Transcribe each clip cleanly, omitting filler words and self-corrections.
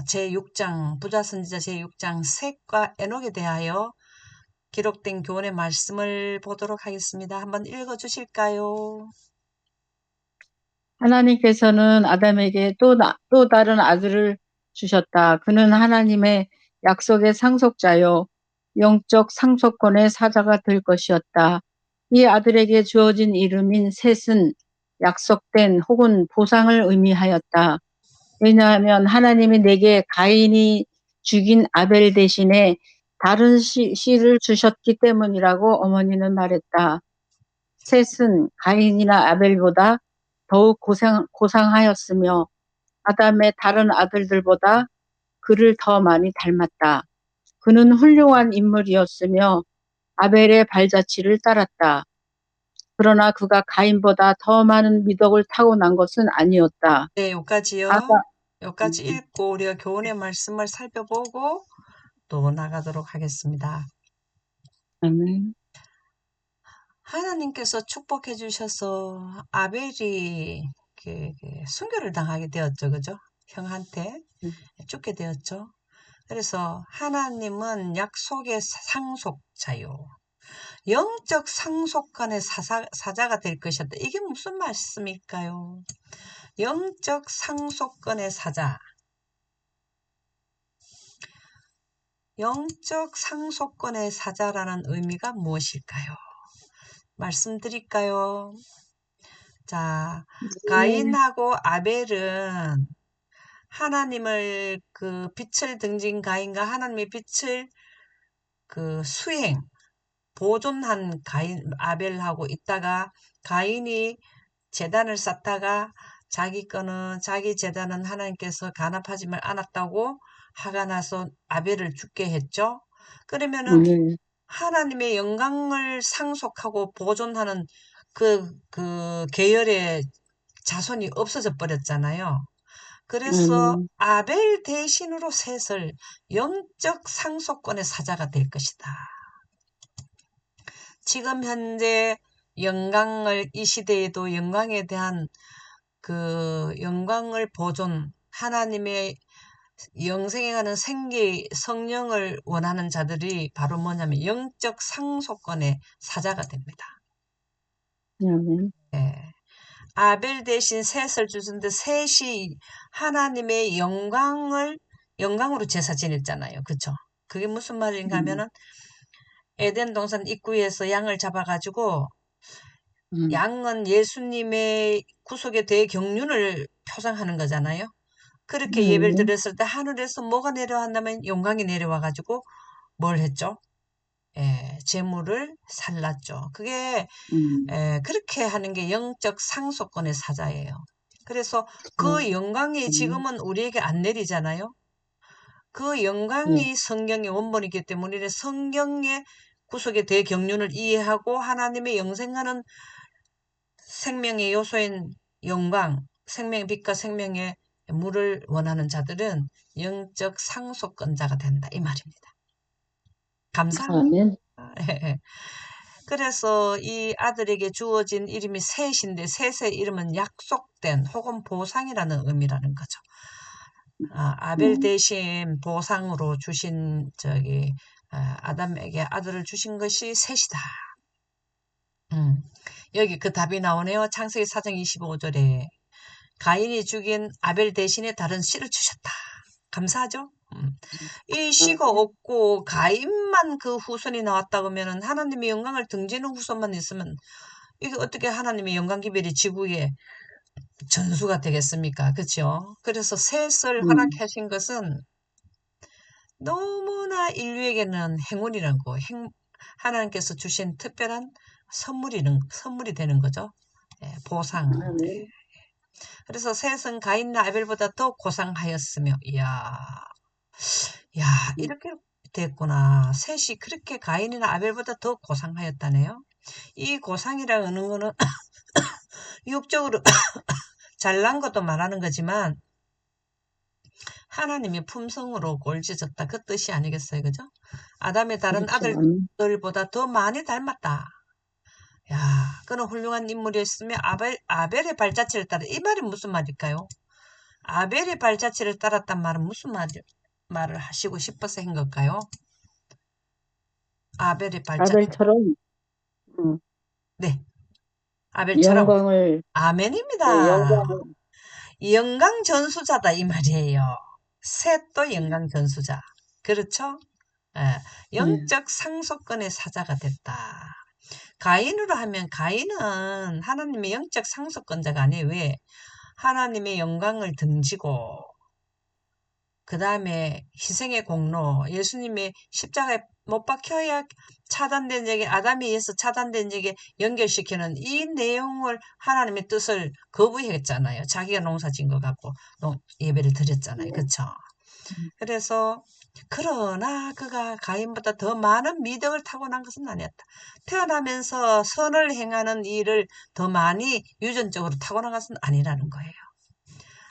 제6장 부자선지자 제6장 셋과 에녹에 대하여 기록된 교훈의 말씀을 보도록 하겠습니다. 한번 읽어주실까요? 하나님께서는 아담에게 또 다른 아들을 주셨다. 그는 하나님의 약속의 상속자요, 영적 상속권의 사자가 될 것이었다. 이 아들에게 주어진 이름인 셋은 약속된 혹은 보상을 의미하였다. 왜냐하면 하나님이 내게 가인이 죽인 아벨 대신에 다른 씨를 주셨기 때문이라고 어머니는 말했다. 셋은 가인이나 아벨보다 더욱 고상하였으며 아담의 다른 아들들보다 그를 더 많이 닮았다. 그는 훌륭한 인물이었으며 아벨의 발자취를 따랐다. 그러나 그가 가인보다 더 많은 미덕을 타고난 것은 아니었다. 네, 여기까지요. 여기까지 읽고 우리가 교훈의 말씀을 살펴보고 또 나가도록 하겠습니다. 아멘. 하나님께서 축복해 주셔서 아벨이 순교를 당하게 되었죠. 그죠? 형한테 죽게 되었죠. 그래서 하나님은 약속의 상속자요. 영적 상속권의 사자가 될 것이었다. 이게 무슨 말씀일까요? 영적 상속권의 사자. 영적 상속권의 사자라는 의미가 무엇일까요? 말씀드릴까요? 자, 가인하고 아벨은 하나님을 빛을 등진 가인과 하나님의 빛을 보존한 아벨하고 있다가 가인이 제단을 쌓다가 자기 제단은 하나님께서 간합하지를 않았다고 화가 나서 아벨을 죽게 했죠. 그러면은 하나님의 영광을 상속하고 보존하는 그 계열의 자손이 없어져 버렸잖아요. 그래서 아벨 대신으로 셋을 영적 상속권의 사자가 될 것이다. 지금 현재 이 시대에도 영광에 대한 영광을 하나님의 영생에 가는 성령을 원하는 자들이 바로 뭐냐면 영적 상속권의 사자가 됩니다. 네. 아벨 대신 셋을 주셨는데 셋이 하나님의 영광으로 제사 지냈잖아요. 그쵸? 그게 무슨 말인가 하면은 에덴 동산 입구에서 양을 잡아가지고 양은 예수님의 구속의 대경륜을 표상하는 거잖아요. 그렇게 예배를 드렸을 때 하늘에서 뭐가 내려왔냐면 영광이 내려와가지고 뭘 했죠? 재물을 살랐죠. 그게 그렇게 하는 게 영적 상속권의 사자예요. 그래서 그 영광이 지금은 우리에게 안 내리잖아요. 그 영광이 성경의 원본이기 때문에 성경의 구속의 대경륜을 이해하고 하나님의 영생하는 생명의 요소인 영광, 생명의 빛과 생명의 물을 원하는 자들은 영적 상속권자가 된다. 이 말입니다. 감사합니다. 그래서 이 아들에게 주어진 이름이 셋인데 셋의 이름은 약속된 혹은 보상이라는 의미라는 거죠. 아벨 대신 보상으로 주신 아담에게 아들을 주신 것이 셋이다. 여기 그 답이 나오네요. 창세기 4장 25절에 가인이 죽인 아벨 대신에 다른 씨를 주셨다. 감사하죠? 이 씨가 없고 가인만 그 후손이 나왔다 그러면 하나님의 영광을 등지는 후손만 있으면 이게 어떻게 하나님의 영광 기별이 지구에 전수가 되겠습니까? 그렇죠? 그래서 셋을 허락하신 것은 너무나 인류에게는 행운이란 거, 하나님께서 주신 특별한 선물이 되는 거죠. 보상. 그래서 셋은 가인과 아벨보다 더 고상하였으며, 이렇게 됐구나. 셋이 그렇게 가인이나 아벨보다 더 고상하였다네요. 이 고상이라는 거는 육적으로 잘난 것도 말하는 거지만 하나님의 품성으로 꼴지졌다. 그 뜻이 아니겠어요. 그죠? 아담의 다른 아들들보다 더 많이 닮았다. 그는 훌륭한 인물이었으며 아벨의 발자취를 따라 이 말이 무슨 말일까요? 아벨의 발자취를 따랐단 말은 무슨 말을 하시고 싶어서 한 걸까요? 아벨의 발자취. 아벨처럼 음, 네, 아벨처럼. 영광을 네, 아멘입니다. 영광을 영광 전수자다 이 말이에요. 셋도 영광 전수자. 그렇죠? 예, 네, 영적 상속권의 사자가 됐다. 가인으로 하면 가인은 하나님의 영적 상속권자가 아니에요. 왜? 하나님의 영광을 등지고 그 다음에 희생의 공로, 예수님의 십자가에 못 박혀야 차단된 적에 아담에 의해서 차단된 적에 연결시키는 이 내용을 하나님의 뜻을 거부했잖아요. 자기가 농사 지은 것 같고 예배를 드렸잖아요. 그쵸? 그래서 그러나 그가 가인보다 더 많은 미덕을 타고난 것은 아니었다. 태어나면서 선을 행하는 일을 더 많이 유전적으로 타고난 것은 아니라는 거예요.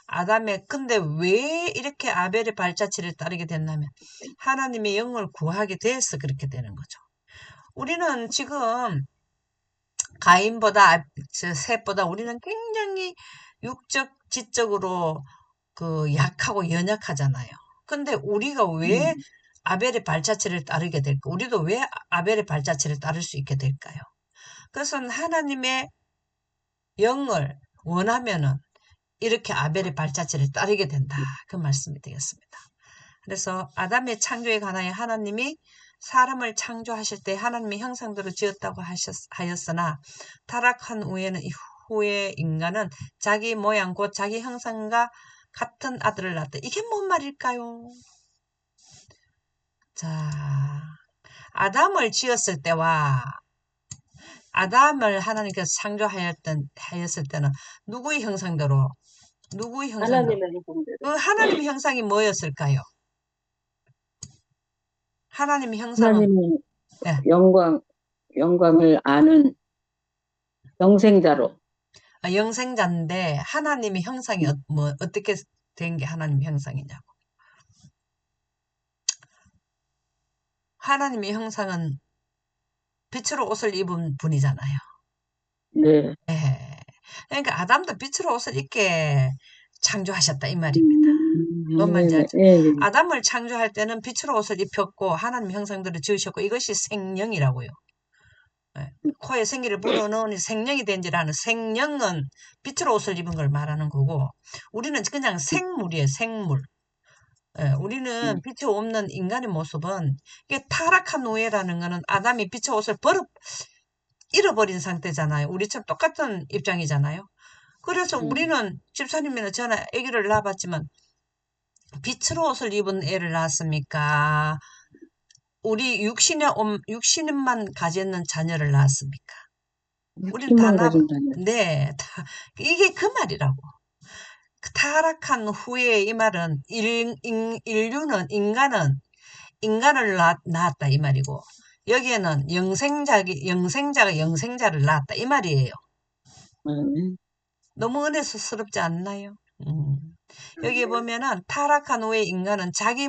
아담의 근데 왜 이렇게 아벨의 발자취를 따르게 됐냐면 하나님의 영을 구하게 돼서 그렇게 되는 거죠. 우리는 지금 가인보다 셋보다 우리는 굉장히 육적 지적으로 그 약하고 연약하잖아요. 근데 우리가 왜 네. 아벨의 발자취를 따르게 될까? 우리도 왜 아벨의 발자취를 따를 수 있게 될까요? 그것은 하나님의 영을 원하면은 이렇게 아벨의 발자취를 따르게 된다. 그 말씀이 되겠습니다. 그래서 아담의 창조에 관하여 하나님이 사람을 창조하실 때 하나님의 형상대로 지었다고 하였으나 타락한 후에 인간은 자기 모양 곧 자기 형상과 같은 아들을 낳았다. 이게 뭔 말일까요? 자, 아담을 지었을 때와 아담을 하나님께서 하였을 때는 누구의 형상대로 누구의 형상대로 하나님의 형상대로 그 하나님의 형상이 뭐였을까요? 하나님의 형상은 하나님의 예, 영광 영광을 아는 영생자로 영생자인데 하나님의 형상이 어떻게 된 게 하나님의 형상이냐고. 하나님의 형상은 빛으로 옷을 입은 분이잖아요. 네. 예. 그러니까 아담도 빛으로 옷을 입게 창조하셨다 이 말입니다. 뭔 말인지 네, 알죠? 네, 네. 아담을 창조할 때는 빛으로 옷을 입혔고 하나님 형상대로 지으셨고 이것이 생령이라고요. 예. 코에 생기를 불어넣으니 생령이 된지라는 생령은 빛으로 옷을 입은 걸 말하는 거고 우리는 그냥 생물이에요. 생물. 예, 우리는 빛이 없는 인간의 모습은 이게 타락한 후에라는 거는 아담이 빛의 옷을 잃어버린 상태잖아요. 우리처럼 똑같은 입장이잖아요. 그래서 우리는 집사님이나 저나 아기를 낳아봤지만 빛으로 옷을 입은 애를 낳았습니까? 우리 육신만 가졌는 자녀를 낳았습니까? 우리는 다 육신만 가진 자녀. 네, 이게 그 말이라고. 그 타락한 후에 이 말은 인간을 낳았다 이 말이고 여기에는 영생자가 영생자를 낳았다 이 말이에요. 네. 너무 은혜스럽지 않나요? 여기 보면은 타락한 후에 인간은 자기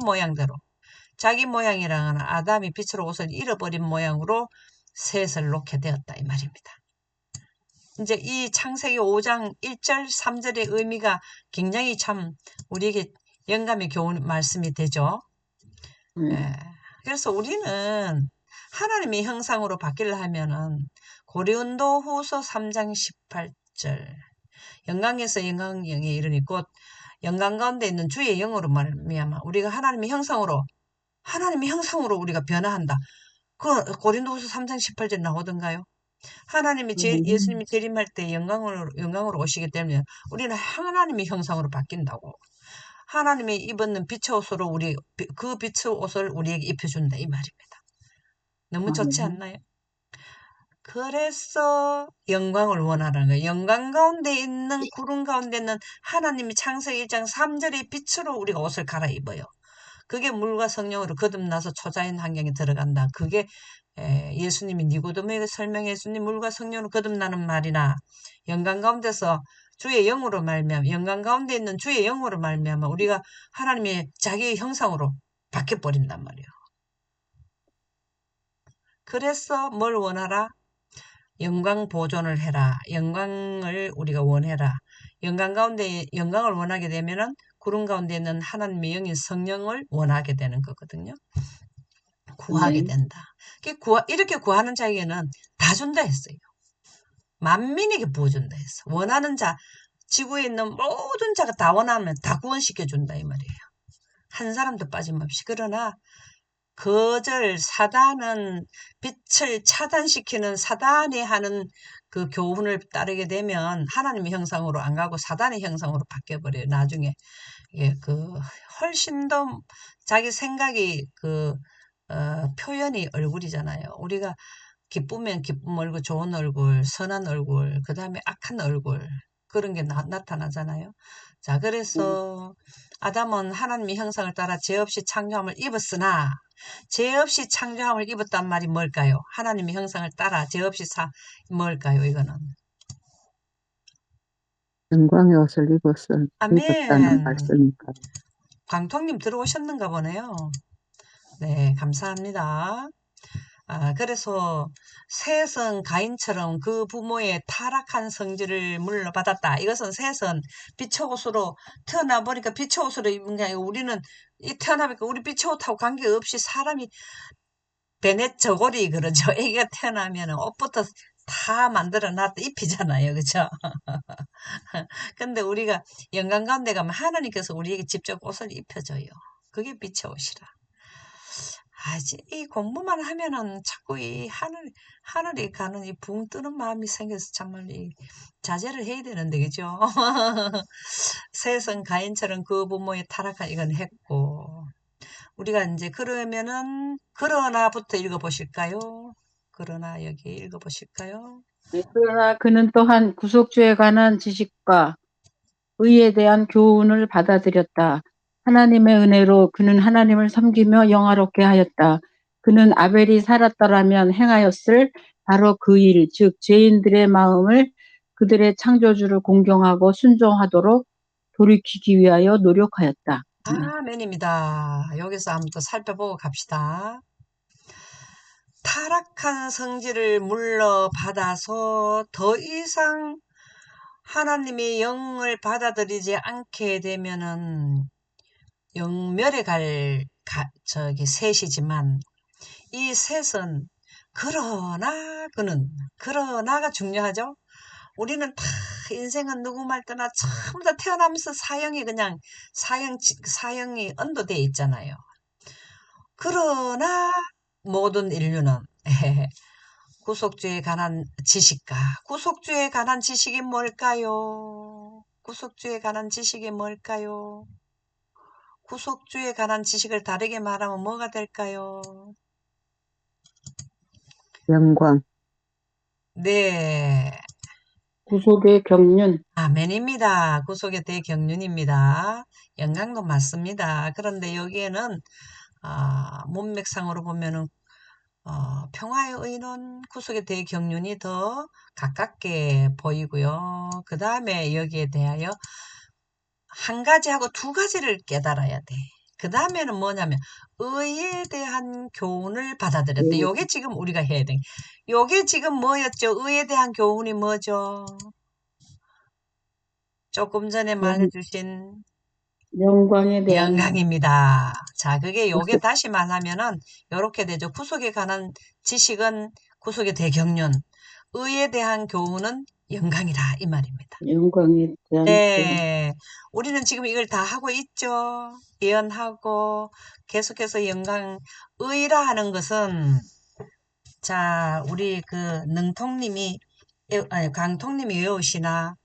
모양이라는 아담이 빛으로 옷을 잃어버린 모양으로 셋을 놓게 되었다 이 말입니다. 이제 이 창세기 5장 1절 3절의 의미가 굉장히 참 우리에게 영감이 겨운 말씀이 되죠. 예. 그래서 우리는 하나님의 형상으로 바뀌려 하면은 고린도 후서 3장 18절 영광에서 영광에 이르니 곧 영광 가운데 있는 주의 영으로 말미암아 우리가 하나님의 형상으로 우리가 변화한다. 그 고린도후서 3장 18절 나오던가요? 예수님이 재림할 때 영광으로 오시기 때문에 우리는 하나님의 형상으로 바뀐다고. 하나님이 입었는 빛의 옷으로 그 빛의 옷을 우리에게 입혀준다 이 말입니다. 너무 좋지 않나요? 그래서 영광을 원하는 거예요. 영광 가운데 있는 구름 가운데 있는 하나님이 창세기 1장 3절의 빛으로 우리가 옷을 갈아입어요. 그게 물과 성령으로 거듭나서 초자연 환경에 들어간다. 그게 예수님이 니고데모에게 설명해 주니 물과 성령으로 거듭나는 말이나 영광 가운데서 주의 영으로 말미암아 영광 가운데 있는 주의 영으로 말미암아 우리가 하나님의 자기의 형상으로 바뀌어 버린단 말이에요. 그래서 뭘 원하라? 영광 보존을 해라. 영광을 우리가 원해라. 영광 가운데 영광을 원하게 되면은 구름 가운데 있는 하나님의 영인 성령을 원하게 되는 거거든요. 구하게 네. 된다. 이렇게 구하는 자에게는 다 준다 했어요. 만민에게 부어준다 했어. 원하는 자, 지구에 있는 모든 자가 다 원하면 다 구원시켜준다 이 말이에요. 한 사람도 빠짐없이. 그러나 거절 사단은 빛을 차단시키는 사단이 하는 그 교훈을 따르게 되면 하나님의 형상으로 안 가고 사단의 형상으로 바뀌어버려요. 나중에 예, 훨씬 더 자기 생각이 표현이 얼굴이잖아요. 우리가 기쁘면 기쁨 얼굴, 좋은 얼굴, 선한 얼굴, 그 다음에 악한 얼굴, 그런 게 나타나잖아요. 자, 그래서 아담은 하나님의 형상을 따라 죄 없이 창조함을 입었으나, 죄 없이 창조함을 입었단 말이 뭘까요? 하나님의 형상을 따라 죄 없이 뭘까요, 이거는? 영광의 옷을 입었다는 아멘. 말씀인가요? 광통님 들어오셨는가 보네요. 네, 감사합니다. 그래서 셋은 가인처럼 그 부모의 타락한 성질을 물려받았다. 이것은 셋은 빛의 옷으로 태어나 보니까 빛의 옷으로 입은 게 아니고 우리는 태어나니까 우리 빛의 옷하고 관계없이 사람이 베넷 저고리 그러죠. 애기가 태어나면 옷부터 다 만들어 놨다 입히잖아요. 그죠? 근데 우리가 영광 가운데 가면 하나님께서 우리에게 직접 옷을 입혀줘요. 그게 빛의 옷이라. 이 공부만 하면은 자꾸 하늘에 가는 이 붕 뜨는 마음이 생겨서 정말 자제를 해야 되는데, 그죠? 세성 가인처럼 그 부모의 타락한 이건 했고, 우리가 이제 그러나부터 읽어보실까요? 그러나 여기 읽어보실까요? 네, 그러나 그는 또한 구속주에 관한 지식과 의에 대한 교훈을 받아들였다. 하나님의 은혜로 그는 하나님을 섬기며 영화롭게 하였다. 그는 아벨이 살았더라면 행하였을 바로 그 일, 즉 죄인들의 마음을 그들의 창조주를 공경하고 순종하도록 돌이키기 위하여 노력하였다. 아멘입니다. 여기서 한번 더 살펴보고 갑시다. 타락한 성질을 물러받아서 더 이상 하나님의 영을 받아들이지 않게 되면은 영멸에 갈 셋이지만 이 셋은 그러나가 중요하죠. 우리는 다 인생은 누구 말 떠나 전부 다 태어나면서 사형이 언도되어 있잖아요. 그러나 모든 인류는 구속주에 관한 지식이 뭘까요? 구속주에 관한 지식이 뭘까요? 구속주에 관한 지식을 다르게 말하면 뭐가 될까요? 영광. 네. 구속의 경륜. 아멘입니다. 구속의 대경륜입니다. 영광도 맞습니다. 그런데 여기에는 문맥상으로 보면은 평화의 의는 구속의 대경륜이 더 가깝게 보이고요. 그 다음에 여기에 대하여 한 가지하고 두 가지를 깨달아야 돼. 그 다음에는 뭐냐면 의에 대한 교훈을 받아들였대. 요게 지금 우리가 해야 돼. 요게 지금 뭐였죠? 의에 대한 교훈이 뭐죠? 조금 전에 말해주신 영광에 대한 영광입니다. 자, 요게 구속. 다시 말하면은 요렇게 되죠. 구속에 관한 지식은 구속의 대경륜, 의에 대한 교훈은 영광이라 이 말입니다. 영광에 대한 교훈. 네, 우리는 지금 이걸 다 하고 있죠. 예언하고 계속해서 의라 하는 것은 자, 우리 강통님이 외우시나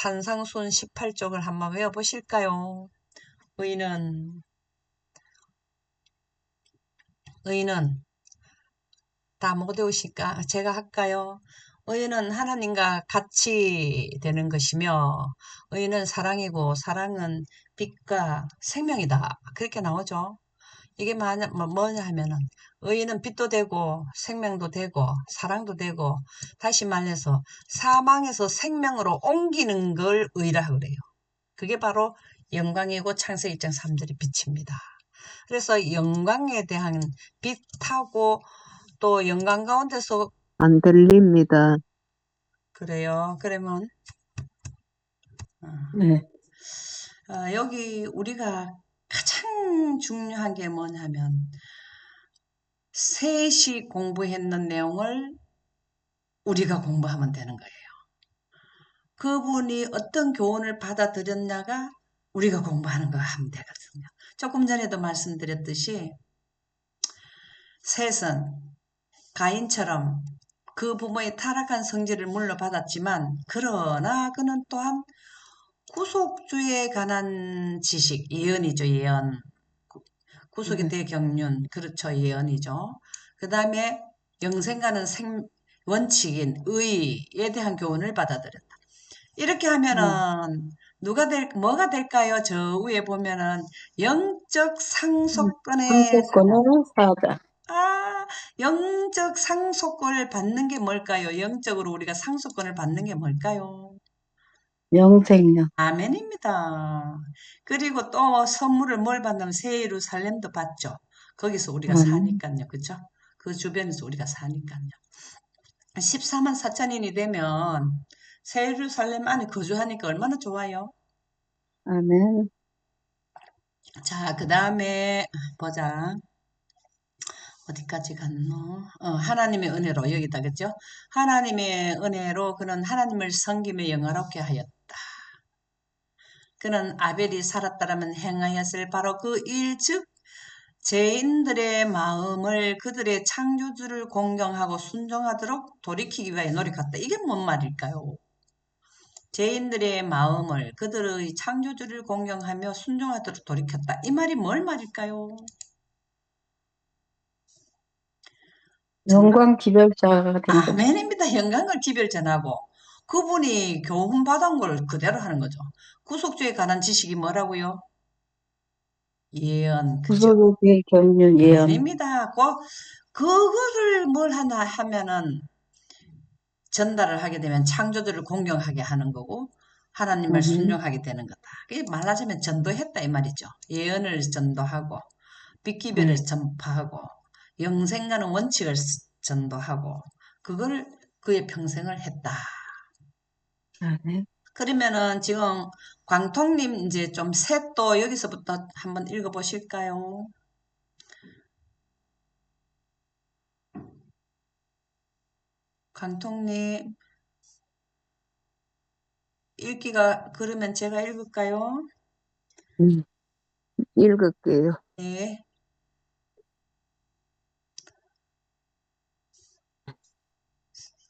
산상순 18쪽을 한번 외워보실까요? 의는 다 못 외우실까? 제가 할까요? 의는 하나님과 같이 되는 것이며 의는 사랑이고 사랑은 빛과 생명이다. 그렇게 나오죠. 이게 뭐냐 하면은 의는 빛도 되고 생명도 되고 사랑도 되고 다시 말해서 사망에서 생명으로 옮기는 걸 의라 그래요. 그게 바로 영광이고 창세기 1장 3절의 빛입니다. 그래서 영광에 대한 빛하고 또 영광 가운데서 안 들립니다. 그래요. 그러면 네. 여기 우리가 가장 중요한 게 뭐냐면 셋이 공부했는 내용을 우리가 공부하면 되는 거예요. 그분이 어떤 교훈을 받아들였냐가 우리가 공부하는 거 하면 되거든요. 조금 전에도 말씀드렸듯이 셋은 가인처럼 그 부모의 타락한 성질을 물려받았지만 그러나 그는 또한 구속주에 관한 지식, 예언이죠, 예언. 구속의 대경륜, 그렇죠, 예언이죠. 그 다음에 영생과는 원칙인 의에 대한 교훈을 받아들였다. 이렇게 하면은 뭐가 될까요? 저 위에 보면은 영적 상속권의 상속권을 사자. 영적 상속권을 받는 게 뭘까요? 영적으로 우리가 상속권을 받는 게 뭘까요? 영생력. 아멘입니다. 그리고 또 선물을 뭘 받냐면 새 예루살렘도 받죠. 거기서 우리가 아멘. 사니까요. 그죠? 그 주변에서 우리가 사니까요. 14만 4천인이 되면 새 예루살렘 안에 거주하니까 얼마나 좋아요. 아멘. 자, 그 다음에 보자. 어디까지 갔노? 하나님의 은혜로 여기다 그죠? 하나님의 은혜로 그는 하나님을 섬기며 영화롭게 하였다. 그는 아벨이 살았다라면 행하였을 바로 그 일, 즉 죄인들의 마음을 그들의 창조주를 공경하고 순종하도록 돌이키기 위하여 노력했다. 이게 뭔 말일까요? 죄인들의 마음을 그들의 창조주를 공경하며 순종하도록 돌이켰다. 이 말이 뭘 말일까요? 정답. 영광 기별자가 된 거죠. 아멘입니다. 영광을 기별전하고 그분이 교훈 받은 걸 그대로 하는 거죠. 구속주에 관한 지식이 뭐라고요? 예언, 그죠? 구속의 경륜 예언. 아멘입니다. 그거를 뭘 하나 하면은 전달을 하게 되면 창조주를 공경하게 하는 거고 하나님을 아멘. 순종하게 되는 거다. 그게 말하자면 전도했다 이 말이죠. 예언을 전도하고 빛기별을 네. 전파하고 영생가는 원칙을 전도하고 그걸 그의 평생을 했다. 아멘. 그러면은 지금 광통님 이제 좀 셋도 여기서부터 한번 읽어보실까요? 광통님 읽기가 그러면 제가 읽을까요? 읽을게요. 네.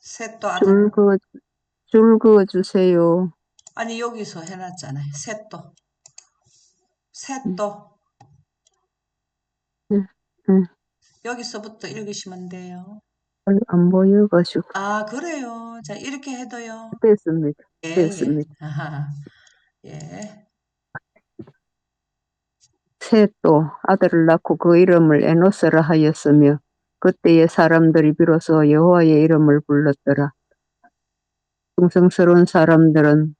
셋도 아들. 줄 그어 주세요. 아니 여기서 해놨잖아요. 셋도. 음, 셋도. 음, 음. 여기서부터 읽으시면 돼요. 안 보여가지고. 아 그래요. 자 이렇게 해도요. 됐습니다. 예, 예. 됐습니다. 아하. 예. 셋도 아들을 낳고 그 이름을 에노스라 하였으며 그때의 사람들이 비로소 여호와의 이름을 불렀더라. 충성스러운 사람들은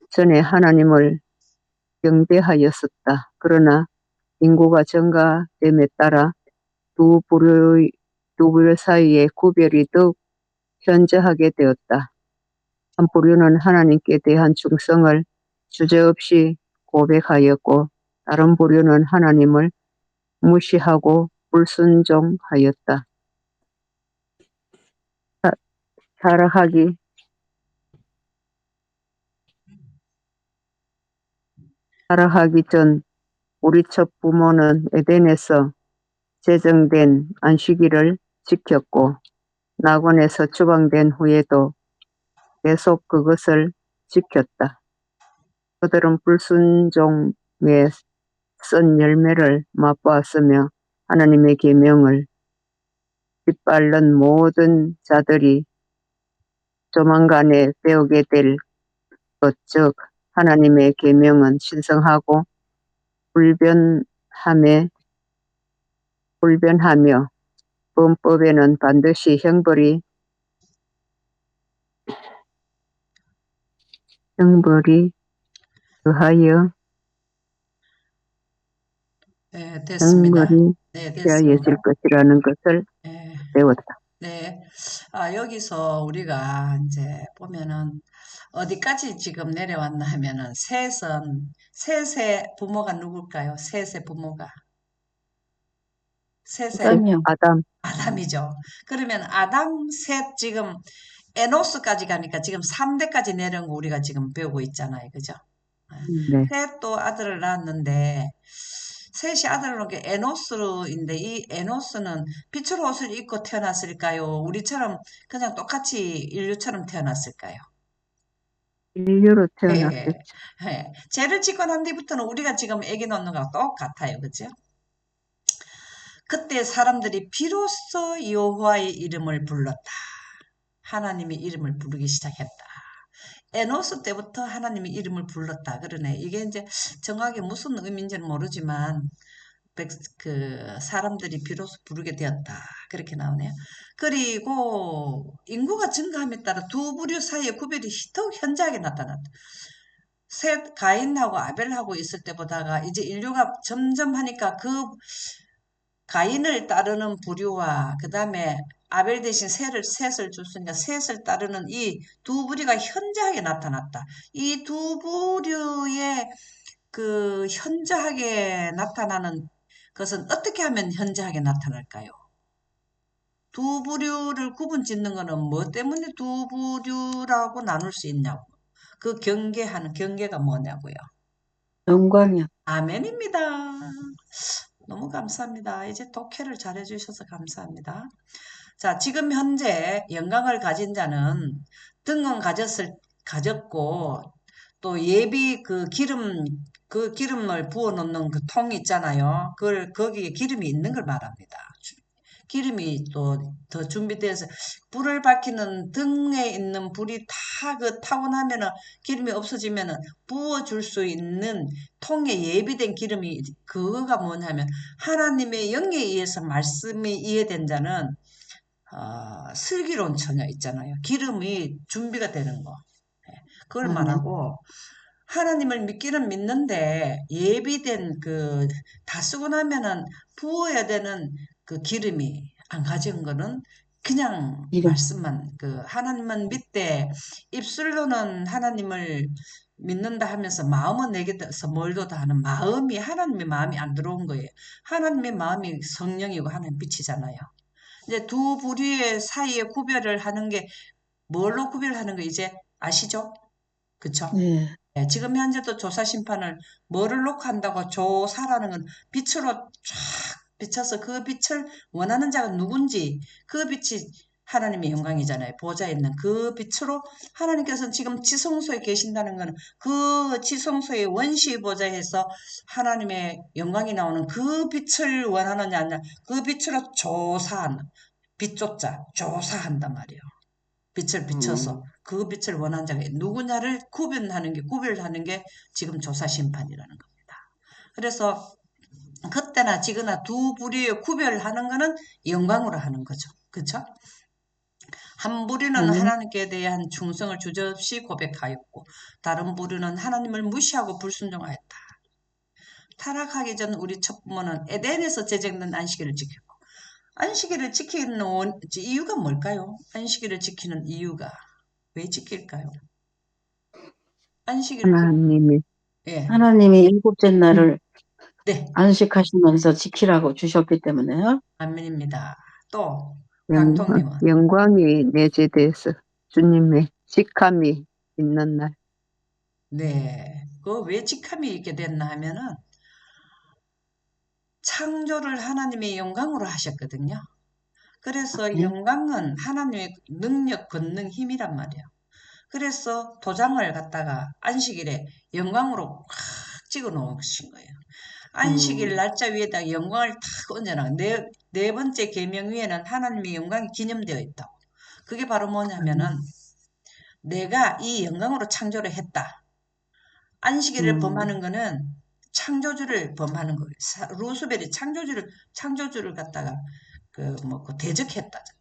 전에 하나님을 경배하였었다. 그러나 인구가 증가됨에 따라 두 부류 사이의 구별이 더욱 현저하게 되었다. 한 부류는 하나님께 대한 충성을 주저없이 고백하였고 다른 부류는 하나님을 무시하고 불순종하였다. 타락하기 전 우리 첫 부모는 에덴에서 제정된 안식일을 지켰고 낙원에서 추방된 후에도 계속 그것을 지켰다. 그들은 불순종의 쓴 열매를 맛보았으며 하나님의 계명을 빗밟는 모든 자들이 조만간에 배우게 될 것, 즉 하나님의 계명은 신성하고 불변하며 범법에는 반드시 형벌이 의하여 네, 됐습니다. 형벌이 네, 하여질 됐습니다. 것이라는 것을 네. 배웠다. 네. 여기서 우리가 이제 보면은 어디까지 지금 내려왔나 하면은 셋의 부모가 누굴까요? 셋의 부모가. 셋의 아담이요. 아담. 아담이죠. 그러면 아담, 셋 지금 에노스까지 가니까 지금 3대까지 내려온 거 우리가 지금 배우고 있잖아요. 그죠? 네. 셋도 아들을 낳았는데 셋이 아들을 낳은 게 에노스인데 이 에노스는 빛의 옷을 입고 태어났을까요? 우리처럼 그냥 똑같이 인류처럼 태어났을까요? 인류로 예, 태어났겠죠. 예. 죄를 짓고 난 뒤부터는 우리가 지금 애기 낳는 거랑 똑같아요. 그죠? 그때 사람들이 비로소 여호와의 이름을 불렀다. 하나님의 이름을 부르기 시작했다. 에노스 때부터 하나님의 이름을 불렀다. 그러네. 이게 이제 정확히 무슨 의미인지는 모르지만 사람들이 비로소 부르게 되었다. 그렇게 나오네요. 그리고 인구가 증가함에 따라 두 부류 사이의 구별이 더욱 현저하게 나타났다. 셋 가인하고 아벨하고 있을 때보다가 이제 인류가 점점 하니까 그 가인을 따르는 부류와 그 다음에 아벨 대신 셋을 줬으니까 셋을 따르는 이 두 부류가 현저하게 나타났다. 이 두 부류의 그 현저하게 나타나는 것은 어떻게 하면 현저하게 나타날까요? 두 부류를 구분 짓는 것은 뭐 때문에 두 부류라고 나눌 수 있냐고. 그 경계가 뭐냐고요. 영광이요. 아멘입니다. 너무 감사합니다. 이제 독해를 잘해주셔서 감사합니다. 자, 지금 현재 영광을 가진 자는 등은 가졌고, 또 예비 그 기름을 부어 놓는 그 통 있잖아요. 거기에 기름이 있는 걸 말합니다. 기름이 또 더 준비돼서 불을 밝히는 등에 있는 불이 다 타고 나면은 기름이 없어지면은 부어줄 수 있는 통에 예비된 기름이 그거가 뭐냐면 하나님의 영에 의해서 말씀이 이해된 자는 슬기로운 처녀 있잖아요. 기름이 준비가 되는 거. 예, 그걸 아멘. 말하고 하나님을 믿기는 믿는데 예비된 다 쓰고 나면은 부어야 되는 그 기름이 안 가진 거는 그냥 이름. 말씀만 하나님만 믿되 입술로는 하나님을 믿는다 하면서 마음은 내게서 멀도다 하는 마음이 하나님의 마음이 안 들어온 거예요. 하나님의 마음이 성령이고 하나님 빛이잖아요. 이제 두 부류의 사이에 구별을 하는 게 뭘로 구별하는 거 이제 아시죠? 그쵸? 네. 예, 지금 현재도 조사 심판을 뭐를 놓고 한다고 조사라는 건 빛으로 쫙 비춰서 그 빛을 원하는 자가 누군지 그 빛이 하나님의 영광이잖아요. 보좌에 있는 그 빛으로 하나님께서는 지금 지성소에 계신다는 것은 그 지성소의 원시 보좌에서 하나님의 영광이 나오는 그 빛을 원하느냐 아니냐 그 빛으로 빛조차 조사한단 말이에요. 빛을 비춰서 그 빛을 원하는 자가 누구냐를 구별하는 게 지금 조사 심판이라는 겁니다. 그래서 그때나 지금이나 두 부류의 구별하는 거는 영광으로 하는 거죠. 그렇죠? 한 부류는 아멘. 하나님께 대한 충성을 주저없이 고백하였고 다른 부류는 하나님을 무시하고 불순종하였다. 타락하기 전 우리 첫 부모는 에덴에서 제정된 안식일을 지켰고 안식일을 지키는 이유가 뭘까요? 안식일을 지키는 이유가 왜 지킬까요? 안식일을 하나님이 예, 하나님이 일곱째 날을 네, 안식하시면서 지키라고 주셨기 때문에요. 아멘입니다. 또 강통님은 영광이 내재돼서 주님의 직함이 있는 날. 네, 그 왜 직함이 있게 됐나 하면은 창조를 하나님의 영광으로 하셨거든요. 그래서 네. 영광은 하나님의 능력, 권능, 힘이란 말이에요. 그래서 도장을 갖다가 안식일에 영광으로 꽉 찍어 놓으신 거예요. 안식일 날짜 위에다 영광을 탁 얹어놔. 네 번째 계명 위에는 하나님의 영광이 기념되어 있다고. 그게 바로 뭐냐면은 내가 이 영광으로 창조를 했다. 안식일을 범하는 거는 창조주를 범하는 거예요. 루스벨이 창조주를 갖다가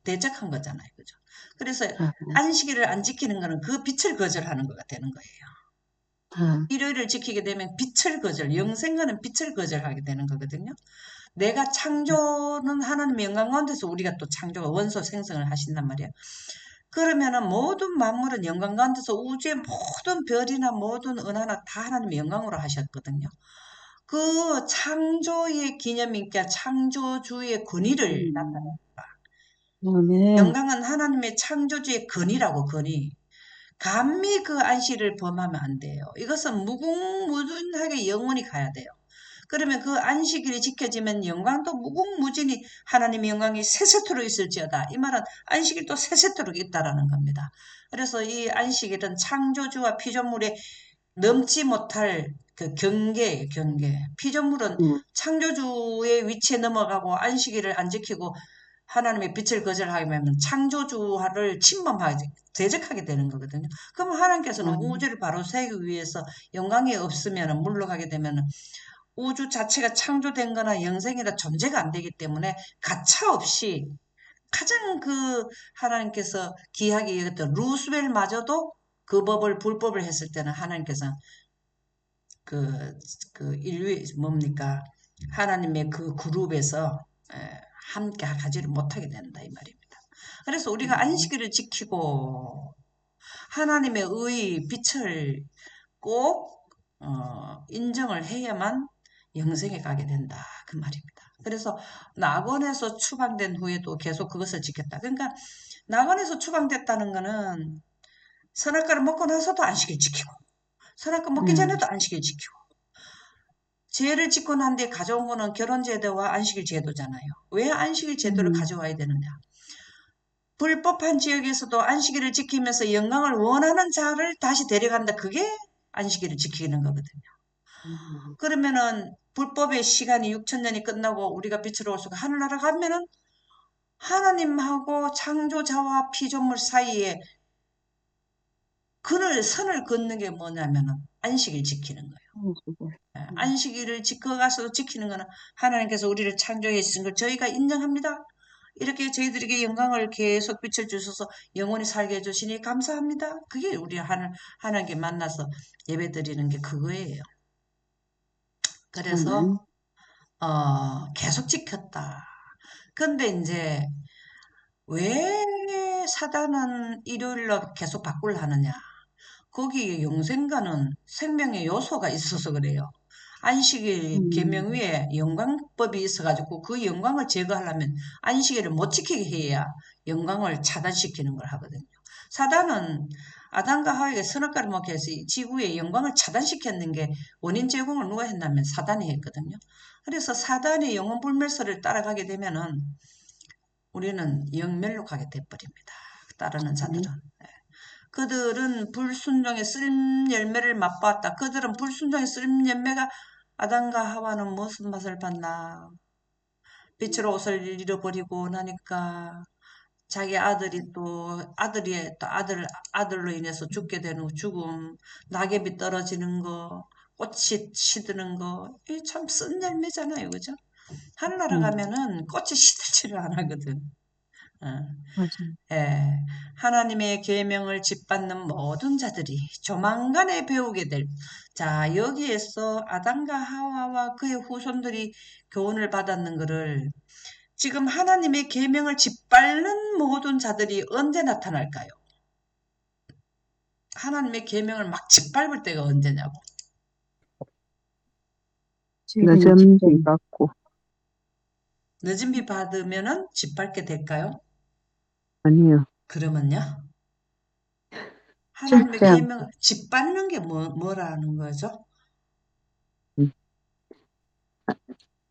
대적한 거잖아요. 그죠? 그래서 아멘. 안식일을 안 지키는 거는 그 빛을 거절하는 거가 되는 거예요. 아, 일요일을 지키게 되면 빛을 거절, 영생과는 빛을 거절하게 되는 거거든요. 내가 창조는 하나님의 영광 가운데서 우리가 또 창조가 원소 생성을 하신단 말이에요. 그러면은 모든 만물은 영광 가운데서 우주의 모든 별이나 모든 은하나 다 하나님의 영광으로 하셨거든요. 그 창조의 기념이니까 창조주의 권위를 나타내요. 아멘. 영광은 하나님의 창조주의 권위라고, 권위. 감히 그 안식일을 범하면 안 돼요. 이것은 무궁무진하게 영원히 가야 돼요. 그러면 그 안식일이 지켜지면 영광도 무궁무진히 하나님의 영광이 세세토록 있을지어다. 이 말은 안식일도 세세토록 있다라는 겁니다. 그래서 이 안식일은 창조주와 피조물의 넘지 못할 그 경계예요, 경계. 피조물은 음, 창조주의 위치에 넘어가고 안식일을 안 지키고 하나님의 빛을 거절하면 창조주를 침범하게, 대적하게 되는 거거든요. 그럼 하나님께서는 아, 우주를 바로 세우기 위해서 영광이 없으면 물러가게 되면 우주 자체가 창조된 거나 영생이나 존재가 안 되기 때문에 가차없이 가장 그 하나님께서 귀하게 여겼던 루스벨마저도 그 법을 불법을 했을 때는 하나님께서 그, 그 인류의 뭡니까? 하나님의 그 그룹에서 함께 가지를 못하게 된다 이 말입니다. 그래서 우리가 안식일을 지키고 하나님의 의 빛을 꼭 인정을 해야만 영생에 가게 된다 그 말입니다. 그래서 낙원에서 추방된 후에도 계속 그것을 지켰다. 그러니까 낙원에서 추방됐다는 거는 선악과를 먹고 나서도 안식일 지키고 선악과 먹기 음, 전에도 안식일 지키고 죄를 짓고 난 뒤에 가져온 거는 결혼제도와 안식일 제도잖아요. 왜 안식일 제도를 음, 가져와야 되느냐. 불법한 지역에서도 안식일을 지키면서 영광을 원하는 자를 다시 데려간다. 그게 안식일을 지키는 거거든요. 음, 그러면은 불법의 시간이 6천년이 끝나고 우리가 빛으로 올 수가 하늘나라 가면은 하나님하고 창조자와 피조물 사이에 선을 긋는 게 뭐냐면은 안식일 지키는 거예요. 안식일을 지켜가서 지키는 거는 하나님께서 우리를 창조해 주신 걸 저희가 인정합니다. 이렇게 저희들에게 영광을 계속 비춰주셔서 영원히 살게 해주시니 감사합니다. 그게 우리 하나님께 만나서 예배 드리는 게 그거예요. 그래서 아멘. 계속 지켰다. 근데 이제 왜 사단은 일요일로 계속 바꾸려 하느냐? 거기에 영생과는 생명의 요소가 있어서 그래요. 안식일 음, 계명 위에 영광법이 있어가지고 그 영광을 제거하려면 안식일을 못 지키게 해야 영광을 차단시키는 걸 하거든요. 사단은 아담과 하와가 선악과를 먹게 해서 지구의 영광을 차단시켰는 게 원인 제공을 누가 했냐면 사단이 했거든요. 그래서 사단의 영혼 불멸설을 따라가게 되면은 우리는 영멸로 가게 돼버립니다. 따르는 자들은. 그들은 불순종의 쓰림 열매를 맛보았다. 그들은 불순종의 쓰림 열매가 아담과 하와는 무슨 맛을 봤나? 빛으로 옷을 잃어버리고 나니까 자기 아들이 또 아들로 인해서 죽게 되는 죽음, 낙엽이 떨어지는 거, 꽃이 시드는 거, 이 참 쓴 열매잖아요, 그죠? 하늘나라 음, 가면은 꽃이 시들지를 안 하거든. 어. 맞아. 예, 하나님의 계명을 짓밟는 모든 자들이 조만간에 배우게 될. 자, 여기에서 아담과 하와와 그의 후손들이 교훈을 받았는 것을 지금 하나님의 계명을 짓밟는 모든 자들이 언제 나타날까요? 하나님의 계명을 막 짓밟을 때가 언제냐고. 죄인의 늦은 비 집전. 받고. 늦은 비 받으면은 짓밟게 될까요? 아니요. 그러면요. 하나님의 실제 계명을 않고. 짓밟는 게 뭐라는 거죠? 음,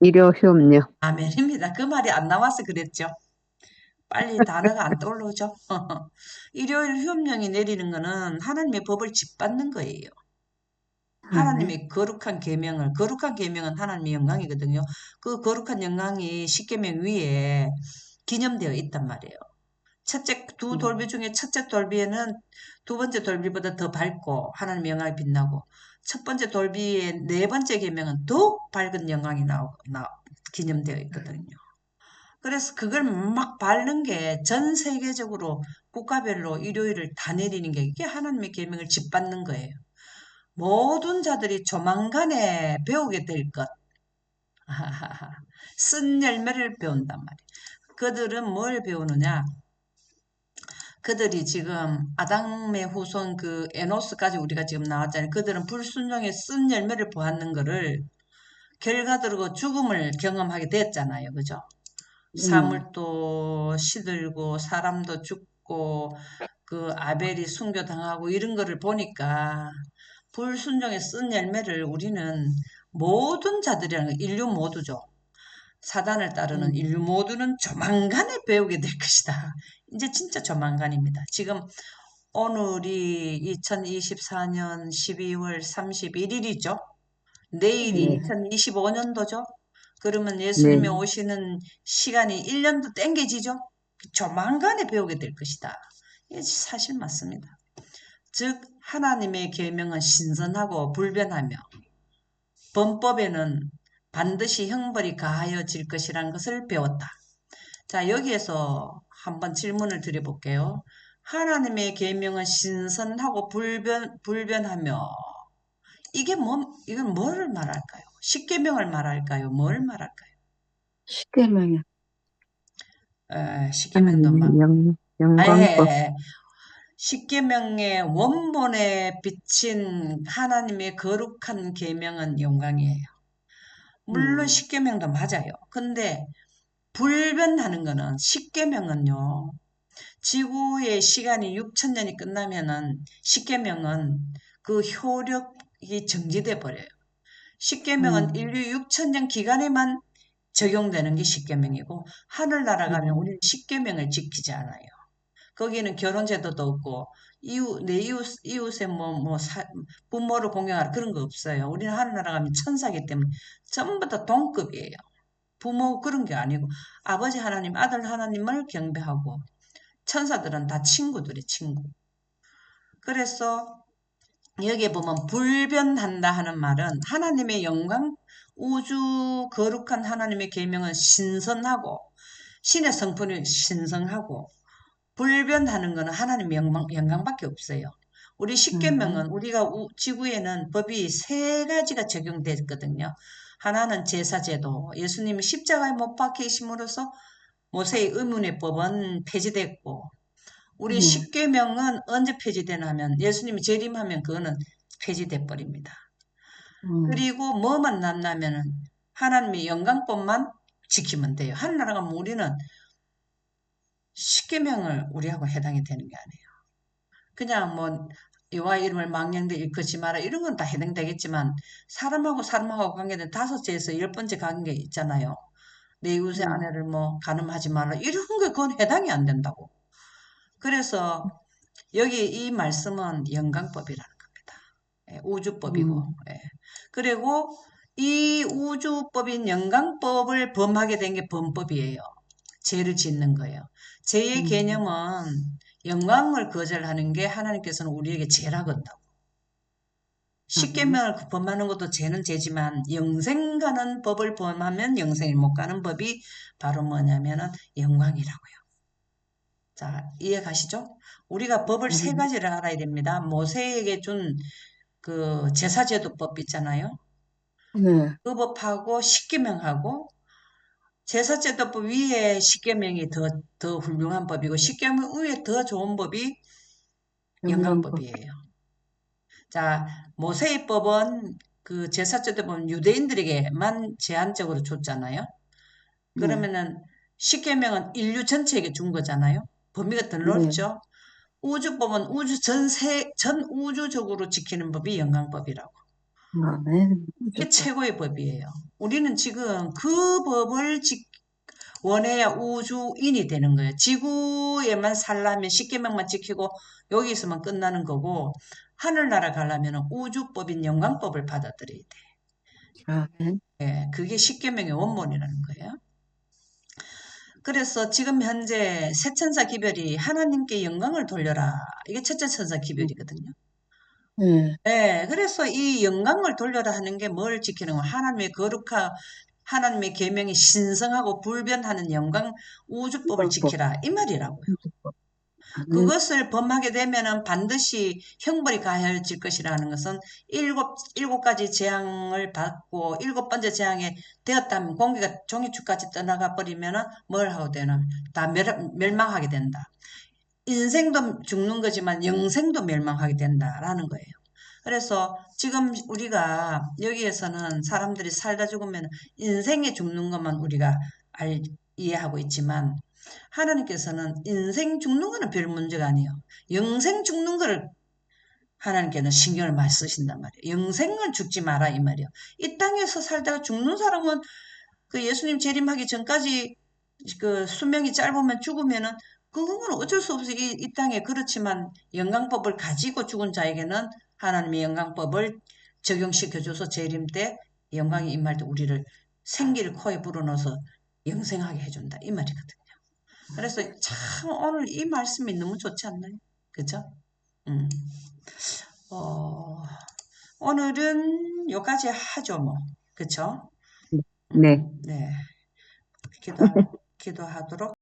일요 협력. 아멘입니다. 그 말이 안 나와서 그랬죠. 빨리 단어가 안 떠오르죠. 일요일 휴업령이 내리는 거는 하나님의 법을 짓밟는 거예요. 아멘. 하나님의 거룩한 계명은 하나님의 영광이거든요. 그 거룩한 영광이 십계명 위에 기념되어 있단 말이에요. 두 돌비 중에 첫째 돌비에는 두 번째 돌비보다 더 밝고 하나님의 영광이 빛나고 첫 번째 돌비의 네 번째 계명은 더욱 밝은 영광이 기념되어 있거든요. 그래서 그걸 막 바르는 게 전 세계적으로 국가별로 일요일을 다 내리는 게 이게 하나님의 계명을 짓밟는 거예요. 모든 자들이 조만간에 배우게 될 것. 쓴 열매를 배운단 말이에요. 그들은 뭘 배우느냐? 그들이 지금 아담의 후손 그 에노스까지 우리가 지금 나왔잖아요. 그들은 불순종의 쓴 열매를 보았는 거를 결과적으로 죽음을 경험하게 됐잖아요. 그죠? 네. 사물도 시들고 사람도 죽고 그 아벨이 순교당하고 이런 거를 보니까 불순종의 쓴 열매를 우리는 모든 자들이라는 거, 인류 모두죠. 사단을 따르는 인류 모두는 조만간에 배우게 될 것이다. 이제 진짜 조만간입니다. 지금 오늘이 2024년 12월 31일이죠. 내일이 네. 2025년도죠. 그러면 예수님이 네. 오시는 시간이 1년도 땡겨지죠. 조만간에 배우게 될 것이다. 이게 사실 맞습니다. 즉 하나님의 계명은 신선하고 불변하며 범법에는 반드시 형벌이 가하여질 것이라는 것을 배웠다. 자, 여기에서 한번 질문을 드려볼게요. 하나님의 계명은 신선하고 불변하며 이건 뭐를 말할까요? 십계명을 말할까요? 뭘 말할까요? 십계명이요. 십계명도 막 하나님의 영광법. 아예 십계명의 원본에 비친 하나님의 거룩한 계명은 영광이에요. 물론 음, 십계명도 맞아요. 근데 불변하는 거는 십계명은요. 지구의 시간이 6천 년이 끝나면은 십계명은 그 효력이 정지돼 버려요. 십계명은 음, 인류 6천 년 기간에만 적용되는 게 십계명이고 하늘나라 가면 음, 우리는 십계명을 지키지 않아요. 거기는 결혼제도도 없고 내 이웃의 부모를 공경하라 그런 거 없어요. 우리는 하늘나라 가면 천사기 때문에 전부 다 동급이에요. 부모 그런 게 아니고 아버지 하나님, 아들 하나님을 경배하고 천사들은 다 친구들이 친구. 그래서 여기에 보면 불변한다 하는 말은 하나님의 영광, 우주 거룩한 하나님의 계명은 신선하고 신의 성품이 신성하고 불변하는 것은 하나님의 영광밖에 없어요. 우리 음, 십계명은 우리가 지구에는 법이 세 가지가 적용됐거든요. 하나는 제사제도, 예수님이 십자가에 못 박히심으로써 모세의 의문의 법은 폐지됐고 우리 네. 십계명은 언제 폐지되냐면 예수님이 재림하면 그거는 폐지돼 버립니다. 음, 그리고 뭐만 남냐면은 하나님의 영광법만 지키면 돼요. 하늘나라가 우리는 십계명을 우리하고 해당이 되는 게 아니에요. 그냥 뭐 여호와 이름을 망령되 일컫지 마라 이런 건 다 해당되겠지만 사람하고 관계된 다섯째에서 열 번째 관계 있잖아요. 내 이웃의 네. 아내를 뭐 간음하지 마라 이런 게 그건 해당이 안 된다고. 그래서 여기 이 말씀은 영광법이라는 겁니다. 예, 우주법이고. 음, 예. 그리고 이 우주법인 영광법을 범하게 된 게 범법이에요. 죄를 짓는 거예요. 죄의 음, 개념은 영광을 거절하는 게 하나님께서는 우리에게 죄라 건다고. 아멘. 십계명을 범하는 것도 죄는 죄지만 영생 가는 법을 범하면 영생을 못 가는 법이 바로 뭐냐면은 영광이라고요. 자, 이해 가시죠? 우리가 법을 세 음, 가지를 알아야 됩니다. 모세에게 준 그 제사제도법 있잖아요. 네. 그 법하고 십계명하고 제사제도법 위에 십계명이 더 훌륭한 법이고 십계명 위에 더 좋은 법이 영광법. 영광법이에요. 자, 모세의 법은 그 제사제도법은 유대인들에게만 제한적으로 줬잖아요. 네. 그러면은 십계명은 인류 전체에게 준 거잖아요. 범위가 더 네. 넓죠. 우주법은 전 우주적으로 지키는 법이 영광법이라고. 아멘. 이게 무조건. 최고의 법이에요. 우리는 지금 그 법을 원해야 우주인이 되는 거예요. 지구에만 살려면 십계명만 지키고 여기서만 끝나는 거고 하늘나라 가려면 우주법인 영광법을 받아들여야 돼. 아멘. 예, 그게 십계명의 원본이라는 거예요. 그래서 지금 현재 세천사 기별이 하나님께 영광을 돌려라. 이게 첫째 천사 기별이거든요. 네. 네, 그래서 이 영광을 돌려라 하는 게 뭘 지키는 거? 하나님의 계명이 신성하고 불변하는 영광 우주법을 영광법. 지키라 이 말이라고요. 무조건. 그것을 범하게 되면은 반드시 형벌이 가해질 것이라는 것은 일곱 가지 재앙을 받고 일곱 번째 재앙에 되었다면 공기가 종이축까지 떠나가 버리면은 뭘 하고 되나? 다 멸망하게 된다. 인생도 죽는 거지만 영생도 멸망하게 된다라는 거예요. 그래서 지금 우리가 여기에서는 사람들이 살다 죽으면 인생에 죽는 것만 우리가 이해하고 있지만 하나님께서는 인생 죽는 거는 별 문제가 아니에요. 영생 죽는 거를 하나님께는 신경을 많이 쓰신단 말이에요. 영생은 죽지 마라 이 말이에요. 이 땅에서 살다가 죽는 사람은 그 예수님 재림하기 전까지 그 수명이 짧으면 죽으면은 그건 어쩔 수 없이 이 땅에 그렇지만 영광법을 가지고 죽은 자에게는 하나님의 영광법을 적용시켜줘서 재림 때 영광이 임할 때 우리를 생기를 코에 불어넣어서 영생하게 해준다 이 말이거든요. 그래서 참 오늘 이 말씀이 너무 좋지 않나요? 그죠? 음. 오늘은 여기까지 하죠 뭐. 그쵸? 네. 네. 기도하도록